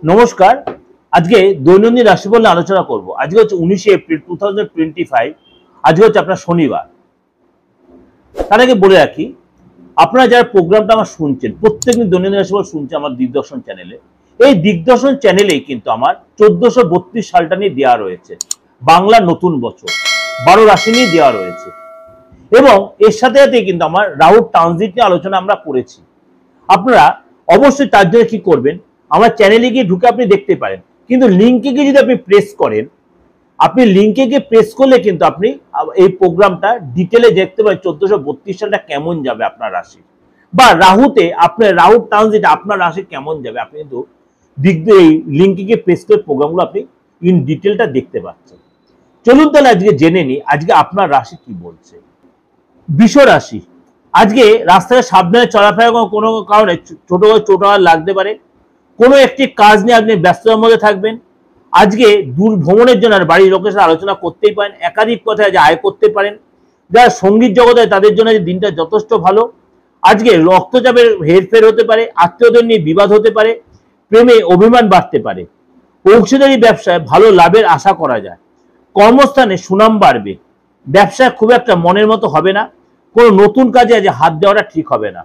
নমস্কার। আজকে দৈনন্দিন রাশিফল নিয়ে আলোচনা করব। আজকে হচ্ছে 19 এপ্রিল 2025। আজকে হচ্ছে আপনার শনিবার। তার আগে বলে রাখি, আপনারা যারা প্রোগ্রামটা আমার শুনছেন, প্রত্যেকদিন দৈনন্দিন রাশিফল শুনছেন আমার দিগদর্শন চ্যানেলে। এই দিগদর্শন চ্যানেলেই কিন্তু আমার 1432 সালটা নিয়ে দেওয়া রয়েছে। বাংলা নতুন বছর 12 রাশি নিয়ে দেওয়া রয়েছে এবং এর সাথে সাথে কিন্তু আমার রাহুর ট্রানজিট নিয়ে আলোচনা আমরা করেছি। আপনারা অবশ্যই তার জন্য কি করবেন, আমার চ্যানেলে গিয়ে ঢুকে আপনি দেখতে পারেন, কিন্তু লিঙ্কে গিয়ে যদি আপনি প্রেস করেন, আপনি লিঙ্কে গিয়ে প্রেস করলে কিন্তু আপনি এই প্রোগ্রামটা ডিটেলে দেখতে পারেন 1432 সালটা কেমন যাবে আপনার রাশি, বা রাহুতে আপনার রাহু ট্রানজিট আপনার রাশি কেমন যাবে। আপনি কিন্তু এই লিঙ্কে গিয়ে প্রেস করে প্রোগ্রামগুলো আপনি ইন ডিটেলটা দেখতে পাচ্ছেন। চলুন তাহলে আজকে জেনে নিই আজকে আপনার রাশি কি বলছে। বৃষ রাশি, আজকে রাস্তায় সাবধানে চলাফেরা কোনো কারণে ছোট চোট লাগতে পারে। কোনো একটি কাজ নিয়ে আপনি ব্যস্ততার মধ্যে থাকবেন। আজকে দূর ভ্রমণের জন্য বাড়ির লোকের সাথে আলোচনা করতেই পারেন। একাধিক পথে আয় করতে পারেন। যারা সঙ্গীত জগতে তাদের জন্য দিনটা যথেষ্ট ভালো। আজকে রক্তচাপের হেরফের হতে পারে, আত্মীয়দের নিয়ে বিবাদ হতে পারে, প্রেমে অভিমান বাড়তে পারে। অংশীদারি ব্যবসায় ভালো লাভের আশা করা যায়। কর্মস্থানে সুনাম বাড়বে। ব্যবসায় খুব একটা মনের মতো হবে না। কোনো নতুন কাজে আজ হাত দেওয়াটা ঠিক হবে না।